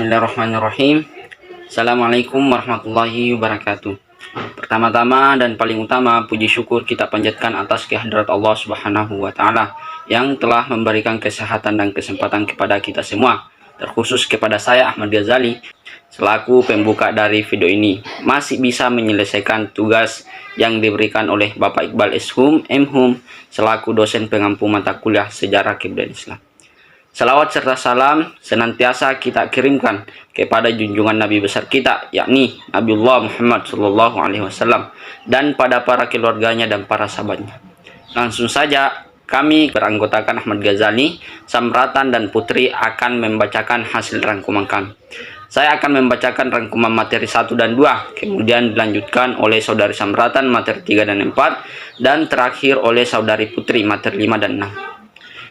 Bismillahirrahmanirrahim. Assalamualaikum warahmatullahi wabarakatuh. Pertama-tama dan paling utama, puji syukur kita panjatkan atas kehadirat Allah Subhanahu wa Ta'ala yang telah memberikan kesehatan dan kesempatan kepada kita semua, terkhusus kepada saya Ahmad Ghazali selaku pembuka dari video ini, masih bisa menyelesaikan tugas yang diberikan oleh Bapak Iqbal Eshum M.Hum selaku dosen pengampu mata kuliah Sejarah Kebudayaan Islam. Salawat serta salam senantiasa kita kirimkan kepada junjungan Nabi besar kita, yakni Nabiullah Muhammad SAW, dan pada para keluarganya dan para sahabatnya. Langsung saja, kami beranggotakan Ahmad Ghazali, Samratan dan Putri akan membacakan hasil rangkuman kami. Saya akan membacakan rangkuman materi 1 dan 2, kemudian dilanjutkan oleh Saudari Samratan materi 3 dan 4, dan terakhir oleh Saudari Putri materi 5 dan 6.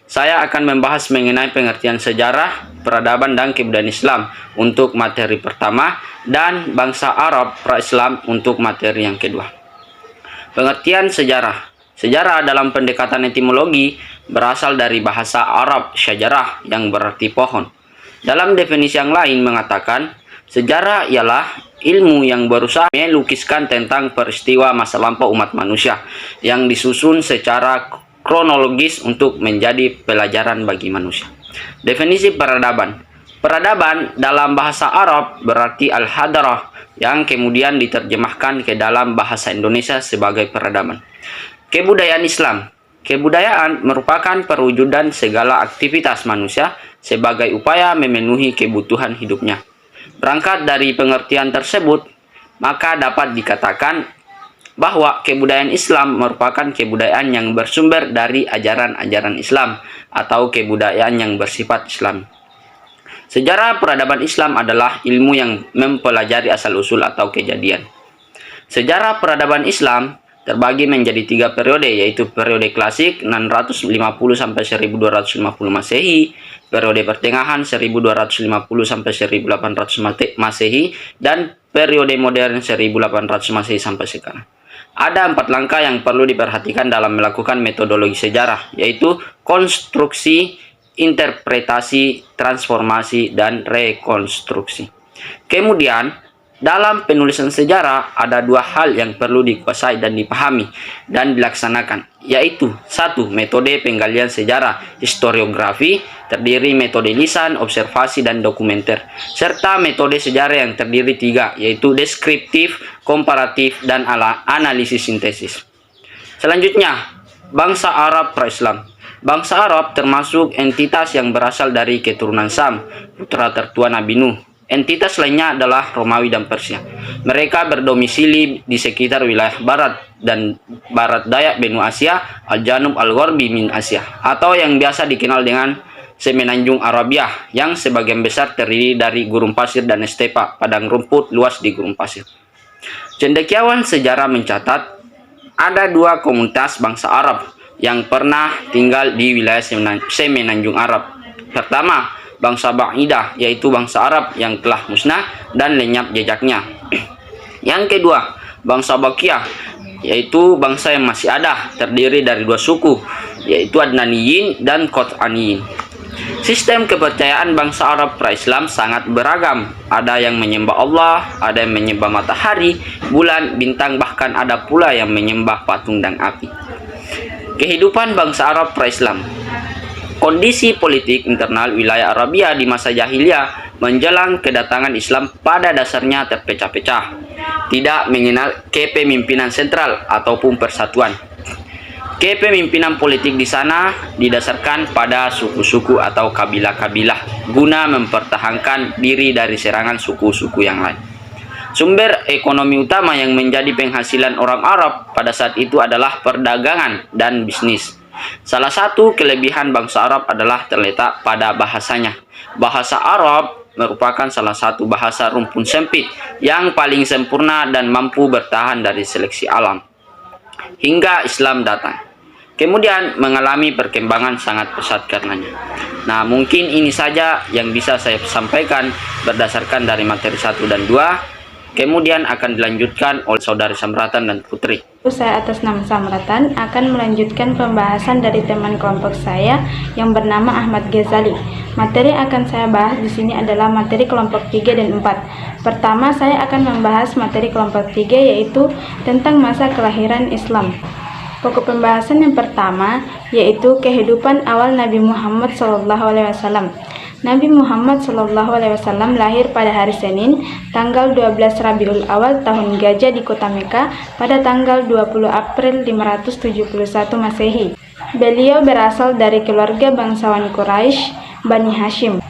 Saya akan membahas mengenai pengertian sejarah, peradaban, dan kebudayaan Islam untuk materi pertama dan bangsa Arab pra-Islam untuk materi yang kedua. Pengertian sejarah. Sejarah dalam pendekatan etimologi berasal dari bahasa Arab syajarah yang berarti pohon. Dalam definisi yang lain mengatakan, sejarah ialah ilmu yang berusaha melukiskan tentang peristiwa masa lampau umat manusia yang disusun secara kronologis untuk menjadi pelajaran bagi manusia. Definisi peradaban. Peradaban dalam bahasa Arab berarti al-hadarah yang kemudian diterjemahkan ke dalam bahasa Indonesia sebagai peradaban. Kebudayaan Islam. Kebudayaan merupakan perwujudan segala aktivitas manusia sebagai upaya memenuhi kebutuhan hidupnya. Berangkat dari pengertian tersebut, maka dapat dikatakan bahwa kebudayaan Islam merupakan kebudayaan yang bersumber dari ajaran-ajaran Islam atau kebudayaan yang bersifat Islam. Sejarah peradaban Islam adalah ilmu yang mempelajari asal-usul atau kejadian. Sejarah peradaban Islam terbagi menjadi 3 periode, yaitu periode klasik 650 sampai 1250 Masehi, periode pertengahan 1250 sampai 1800 Masehi, dan periode modern 1800 Masehi sampai sekarang. Ada 4 langkah yang perlu diperhatikan dalam melakukan metodologi sejarah, yaitu konstruksi, interpretasi, transformasi, dan rekonstruksi. Kemudian, dalam penulisan sejarah ada 2 hal yang perlu dikuasai dan dipahami dan dilaksanakan, yaitu 1. Metode penggalian sejarah historiografi, terdiri metode lisan, observasi, dan dokumenter, serta metode sejarah yang terdiri 3, yaitu deskriptif, komparatif, dan analisis sintesis. Selanjutnya, bangsa Arab pra-Islam. Bangsa Arab termasuk entitas yang berasal dari keturunan Sam, putra tertua Nabi Nuh. Entitas lainnya adalah Romawi dan Persia. Mereka berdomisili di sekitar wilayah barat dan barat daya benua Asia, Al-Janub Al-Gharbi min Asia, atau yang biasa dikenal dengan Semenanjung Arabia, yang sebagian besar terdiri dari gurun pasir dan estepa, padang rumput luas di gurun pasir. Cendekiawan sejarah mencatat ada 2 komunitas bangsa Arab yang pernah tinggal di wilayah Semenanjung Arab. Pertama, bangsa Ba'idah, yaitu bangsa Arab yang telah musnah dan lenyap jejaknya. Yang kedua, bangsa Baqiyah, yaitu bangsa yang masih ada, terdiri dari 2 suku, yaitu Adnaniyin dan Qat'aniyin. Sistem kepercayaan bangsa Arab pra-Islam sangat beragam. Ada yang menyembah Allah, ada yang menyembah matahari, bulan, bintang, bahkan ada pula yang menyembah patung dan api. Kehidupan bangsa Arab pra-Islam. Kondisi politik internal wilayah Arabia di masa jahiliyah menjelang kedatangan Islam pada dasarnya terpecah-pecah, tidak mengenal kepemimpinan sentral ataupun persatuan. Kepemimpinan politik di sana didasarkan pada suku-suku atau kabilah-kabilah guna mempertahankan diri dari serangan suku-suku yang lain. Sumber ekonomi utama yang menjadi penghasilan orang Arab pada saat itu adalah perdagangan dan bisnis. Salah satu kelebihan bangsa Arab adalah terletak pada bahasanya. Bahasa Arab merupakan salah satu bahasa rumpun sempit yang paling sempurna dan mampu bertahan dari seleksi alam hingga Islam datang. Kemudian mengalami perkembangan sangat pesat karenanya. Nah, mungkin ini saja yang bisa saya sampaikan berdasarkan dari materi 1 dan 2. Kemudian akan dilanjutkan oleh Saudari Samratan dan Putri. Saya atas nama Samratan akan melanjutkan pembahasan dari teman kelompok saya yang bernama Ahmad Ghazali. Materi yang akan saya bahas di sini adalah materi kelompok 3 dan 4. Pertama, saya akan membahas materi kelompok 3 yaitu tentang masa kelahiran Islam. Pokok pembahasan yang pertama yaitu kehidupan awal Nabi Muhammad SAW. Nabi Muhammad SAW lahir pada hari Senin, tanggal 12 Rabiul Awal tahun Gajah di kota Mekah pada tanggal 20 April 571 Masehi. Beliau berasal dari keluarga bangsawan Quraisy, Bani Hashim.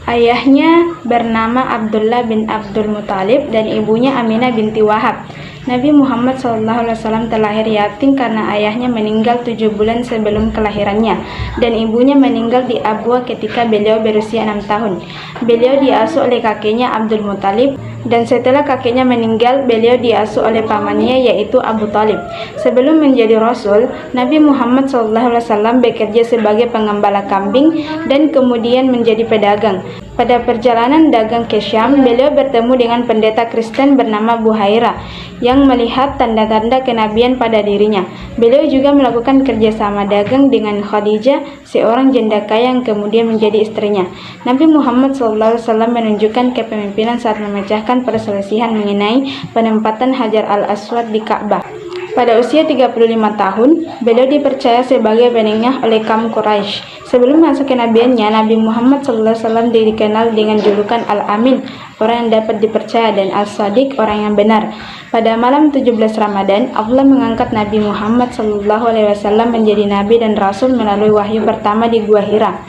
Ayahnya bernama Abdullah bin Abdul Muthalib dan ibunya Aminah binti Wahab. Nabi Muhammad SAW terlahir yatim karena ayahnya meninggal 7 bulan sebelum kelahirannya dan ibunya meninggal di Abwa ketika beliau berusia 6 tahun. Beliau diasuh oleh kakeknya Abdul Muthalib dan setelah kakeknya meninggal, beliau diasuh oleh pamannya yaitu Abu Thalib. Sebelum menjadi Rasul, Nabi Muhammad SAW bekerja sebagai pengembala kambing dan kemudian menjadi pedagang. Pada perjalanan dagang ke Syam, beliau bertemu dengan pendeta Kristen bernama Buhaira yang melihat tanda-tanda kenabian pada dirinya. Beliau juga melakukan kerjasama dagang dengan Khadijah, seorang janda kaya yang kemudian menjadi istrinya. Nabi Muhammad SAW menunjukkan kepemimpinan saat memecahkan perselisihan mengenai penempatan Hajar al-Aswad di Ka'bah. Pada usia 35 tahun, beliau dipercaya sebagai penengah oleh kaum Quraisy. Sebelum masuk kenabiannya, Nabi Muhammad SAW dikenal dengan julukan Al-Amin, orang yang dapat dipercaya, dan Al-Sadiq, orang yang benar. Pada malam 17 Ramadan, Allah mengangkat Nabi Muhammad SAW menjadi nabi dan rasul melalui wahyu pertama di Gua Hira.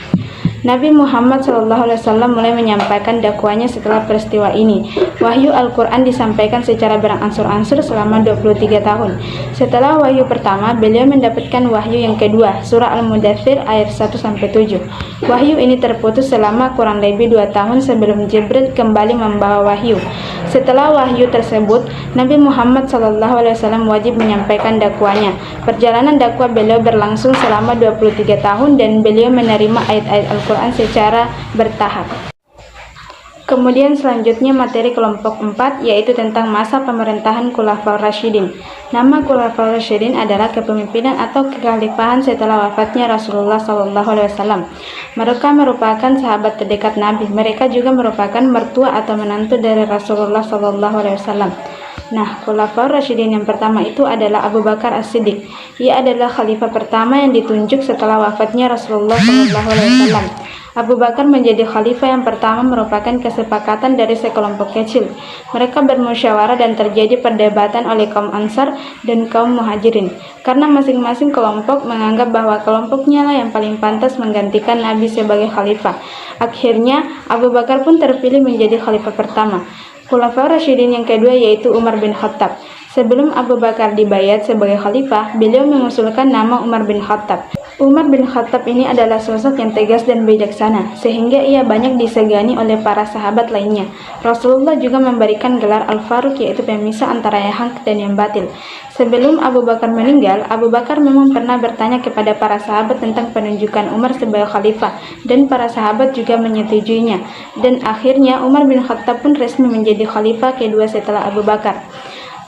Nabi Muhammad SAW mulai menyampaikan dakwahnya setelah peristiwa ini. Wahyu Al-Quran disampaikan secara berangsur-angsur selama 23 tahun. Setelah wahyu pertama, beliau mendapatkan wahyu yang kedua, surah Al-Mudaththir ayat 1-7. Wahyu ini terputus selama kurang lebih 2 tahun sebelum Jibril kembali membawa wahyu. Setelah wahyu tersebut, Nabi Muhammad SAW wajib menyampaikan dakwahnya. Perjalanan dakwah beliau berlangsung selama 23 tahun dan beliau menerima ayat-ayat Al-Quran secara bertahap. Kemudian selanjutnya materi kelompok 4 yaitu tentang masa pemerintahan Khulafaur Rasyidin. Nama Khulafaur Rasyidin adalah kepemimpinan atau kekhalifahan setelah wafatnya Rasulullah SAW. Mereka merupakan sahabat terdekat Nabi. Mereka juga merupakan mertua atau menantu dari Rasulullah SAW. Nah, Khulafaur Rasyidin yang pertama itu adalah Abu Bakar As-Siddiq. Ia adalah khalifah pertama yang ditunjuk setelah wafatnya Rasulullah SAW. Abu Bakar menjadi khalifah yang pertama merupakan kesepakatan dari sekelompok kecil. Mereka bermusyawarah dan terjadi perdebatan oleh kaum Ansar dan kaum Muhajirin, karena masing-masing kelompok menganggap bahwa kelompoknya lah yang paling pantas menggantikan Nabi sebagai khalifah. Akhirnya, Abu Bakar pun terpilih menjadi khalifah pertama. Khulafaur Rasyidin yang kedua yaitu Umar bin Khattab. Sebelum Abu Bakar dibayat sebagai khalifah, beliau mengusulkan nama Umar bin Khattab. Umar bin Khattab ini adalah sosok yang tegas dan bijaksana, sehingga ia banyak disegani oleh para sahabat lainnya. Rasulullah juga memberikan gelar Al-Faruq, yaitu pemisah antara yang hak dan yang batil. Sebelum Abu Bakar meninggal, Abu Bakar memang pernah bertanya kepada para sahabat tentang penunjukan Umar sebagai khalifah, dan para sahabat juga menyetujuinya. Dan akhirnya Umar bin Khattab pun resmi menjadi khalifah kedua setelah Abu Bakar.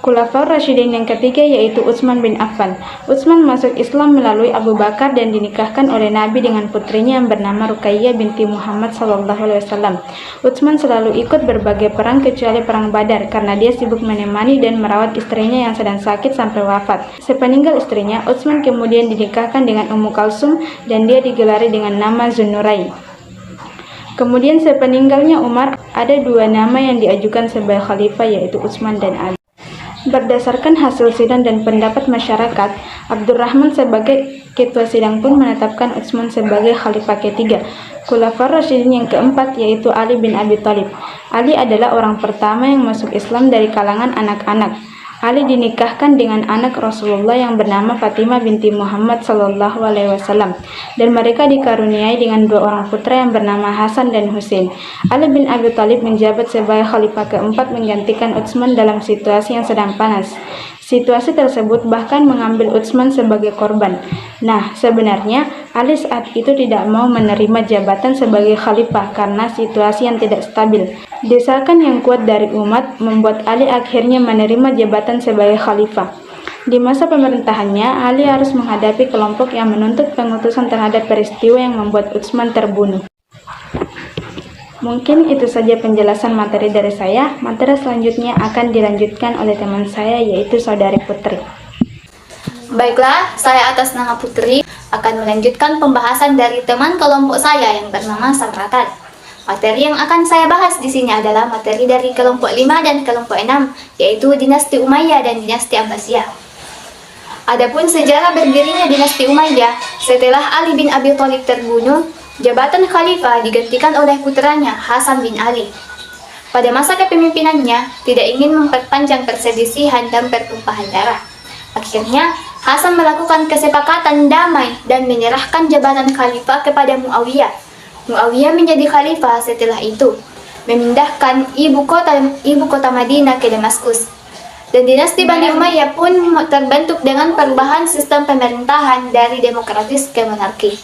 Khulafaur Rasyidin yang ketiga yaitu Utsman bin Affan. Utsman masuk Islam melalui Abu Bakar dan dinikahkan oleh Nabi dengan putrinya yang bernama Ruqayyah binti Muhammad SAW. Utsman selalu ikut berbagai perang kecuali perang Badar karena dia sibuk menemani dan merawat istrinya yang sedang sakit sampai wafat. Sepeninggal istrinya, Utsman kemudian dinikahkan dengan Ummu Kalsum dan dia digelari dengan nama Zunnurain. Kemudian sepeninggalnya Umar, ada 2 nama yang diajukan sebagai khalifah yaitu Utsman dan Ali. Berdasarkan hasil sidang dan pendapat masyarakat, Abdurrahman sebagai ketua sidang pun menetapkan Utsman sebagai khalifah ketiga. Khulafaur Rasyidin yang keempat yaitu Ali bin Abi Thalib. Ali adalah orang pertama yang masuk Islam dari kalangan anak-anak. Ali dinikahkan dengan anak Rasulullah yang bernama Fatimah binti Muhammad SAW, dan mereka dikaruniai dengan 2 orang putra yang bernama Hasan dan Husain. Ali bin Abi Thalib menjabat sebagai khalifah keempat menggantikan Utsman dalam situasi yang sedang panas. Situasi tersebut bahkan mengambil Utsman sebagai korban. Nah, sebenarnya Ali saat itu tidak mau menerima jabatan sebagai khalifah karena situasi yang tidak stabil. Desakan yang kuat dari umat membuat Ali akhirnya menerima jabatan sebagai khalifah. Di masa pemerintahannya, Ali harus menghadapi kelompok yang menuntut pengutusan terhadap peristiwa yang membuat Utsman terbunuh. Mungkin itu saja penjelasan materi dari saya. Materi selanjutnya akan dilanjutkan oleh teman saya, yaitu Saudari Putri. Baiklah, saya atas nama Putri akan melanjutkan pembahasan dari teman kelompok saya yang bernama Samratan. Materi yang akan saya bahas di sini adalah materi dari kelompok 5 dan kelompok 6, yaitu dinasti Umayyah dan dinasti Abbasiyah. Adapun sejarah berdirinya dinasti Umayyah, setelah Ali bin Abi Thalib terbunuh, jabatan khalifah digantikan oleh putranya Hasan bin Ali. Pada masa kepemimpinannya, tidak ingin memperpanjang perselisihan dan pertumpahan darah. Akhirnya, Hasan melakukan kesepakatan damai dan menyerahkan jabatan khalifah kepada Muawiyah. Muawiyah menjadi khalifah setelah itu, memindahkan ibu kota Madinah ke Damaskus. Dan dinasti Bani Umayyah pun terbentuk dengan perubahan sistem pemerintahan dari demokratis ke monarki.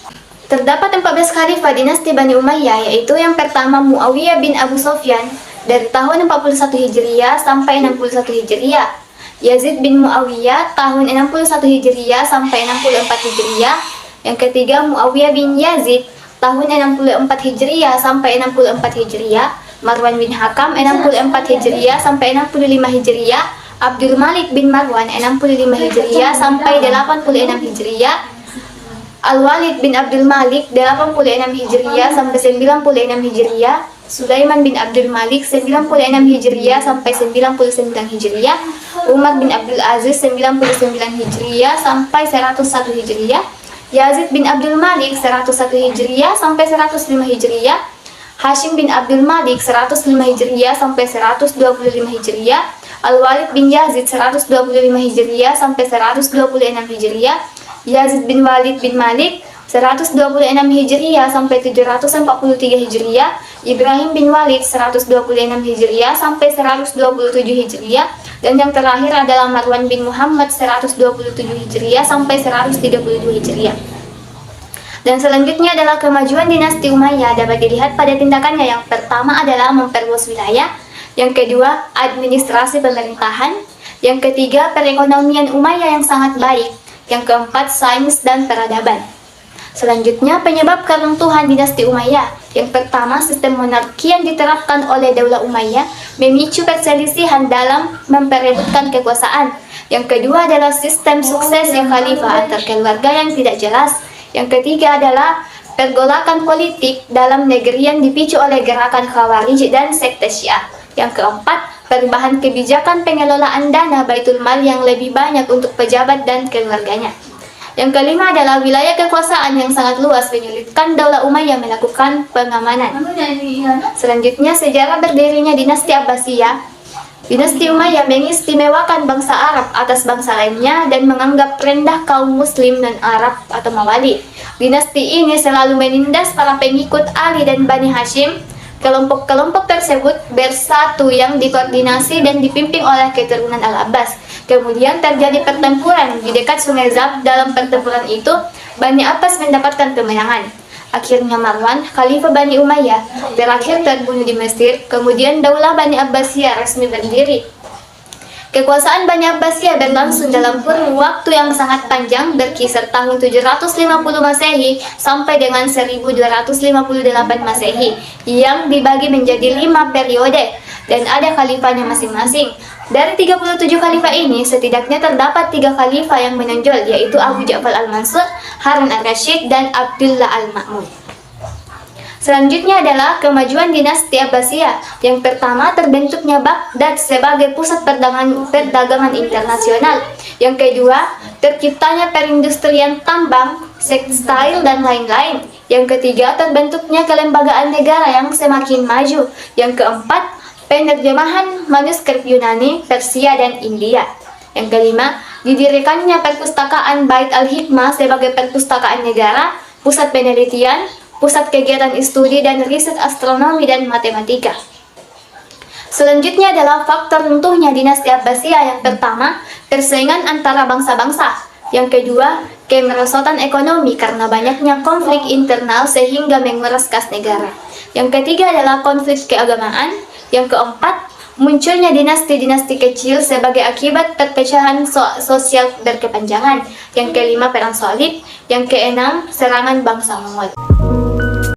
Terdapat 14 khalifah dinasti Bani Umayyah, yaitu yang pertama Muawiyah bin Abu Sufyan dari tahun 41 Hijriah sampai 61 Hijriah, Yazid bin Muawiyah tahun 61 Hijriah sampai 64 Hijriah, yang ketiga Muawiyah bin Yazid tahun 64 Hijriah sampai 64 Hijriah, Marwan bin Hakam 64 Hijriah sampai 65 Hijriah, Abdul Malik bin Marwan 65 Hijriah sampai 86 Hijriah, Al-Walid bin Abdul Malik 86 Hijriah sampai 96 Hijriah, Sulaiman bin Abdul Malik 96 Hijriah sampai 99 Hijriah, Umar bin Abdul Aziz 99 Hijriah sampai 101 Hijriah, Yazid bin Abdul Malik 101 Hijriah sampai 105 Hijriah, Hashim bin Abdul Malik 105 Hijriah sampai 125 Hijriah, Al-Walid bin Yazid 125 Hijriah sampai 126 Hijriah, Yazid bin Walid bin Malik 126 Hijriah sampai 743 Hijriah, Ibrahim bin Walid 126 Hijriah sampai 127 Hijriah, dan yang terakhir adalah Marwan bin Muhammad 127 Hijriah sampai 132 Hijriah. Dan selanjutnya adalah kemajuan dinasti Umayyah dapat dilihat pada tindakannya. Yang pertama adalah memperluas wilayah, yang kedua administrasi pemerintahan, yang ketiga perekonomian Umayyah yang sangat baik, yang keempat sains dan peradaban. Selanjutnya penyebab keruntuhan dinasti Umayyah. Yang pertama, sistem monarki yang diterapkan oleh Daulah Umayyah memicu perselisihan dalam memperebutkan kekuasaan. Yang kedua adalah sistem suksesi khalifah antar keluarga yang tidak jelas. Yang ketiga adalah pergolakan politik dalam negeri yang dipicu oleh gerakan Khawarij dan sekte Syiah. Yang keempat, perubahan kebijakan pengelolaan dana Baitul Mal yang lebih banyak untuk pejabat dan keluarganya. Yang kelima adalah wilayah kekuasaan yang sangat luas menyulitkan Daulah Umayyah melakukan pengamanan. Selanjutnya, sejarah berdirinya dinasti Abbasiyah. Dinasti Umayyah mengistimewakan bangsa Arab atas bangsa lainnya dan menganggap rendah kaum Muslim dan Arab atau Mawali. Dinasti ini selalu menindas para pengikut Ali dan Bani Hashim. Kelompok-kelompok tersebut bersatu yang dikoordinasi dan dipimpin oleh keturunan Al-Abbas. Kemudian terjadi pertempuran di dekat Sungai Zab. Dalam pertempuran itu, Bani Abbas mendapatkan kemenangan. Akhirnya Marwan, Khalifah Bani Umayyah, terakhir terbunuh di Mesir. Kemudian Daulah Bani Abbasiyah resmi berdiri. Kekuasaan Bani Abbasiyah berlangsung dalam kurun waktu yang sangat panjang, berkisar tahun 750 Masehi sampai dengan 1258 Masehi, yang dibagi menjadi 5 periode dan ada khalifahnya masing-masing. Dari 37 khalifah ini, setidaknya terdapat 3 khalifah yang menonjol, yaitu Abu Ja'far al-Mansur, Harun al-Rashid, dan Abdullah al-Ma'mun. Selanjutnya adalah kemajuan dinasti Abbasiyah. Yang pertama, terbentuknya Baghdad sebagai pusat perdagangan internasional. Yang kedua, terciptanya perindustrian tambang, tekstil, dan lain-lain. Yang ketiga, terbentuknya kelembagaan negara yang semakin maju. Yang keempat, penerjemahan manuskrip Yunani, Persia, dan India. Yang kelima, didirikannya perpustakaan Bait al-Hikmah sebagai perpustakaan negara, pusat penelitian, pusat kegiatan studi dan riset astronomi dan matematika. Selanjutnya adalah faktor runtuhnya dinasti Abbasiyah. Yang pertama, persaingan antara bangsa-bangsa. Yang kedua, kemerosotan ekonomi karena banyaknya konflik internal sehingga menguras kas negara. Yang ketiga adalah konflik keagamaan. Yang keempat, munculnya dinasti-dinasti kecil sebagai akibat perpecahan sosial berkepanjangan. Yang kelima, perang salib. Yang keenam, serangan bangsa Mongol.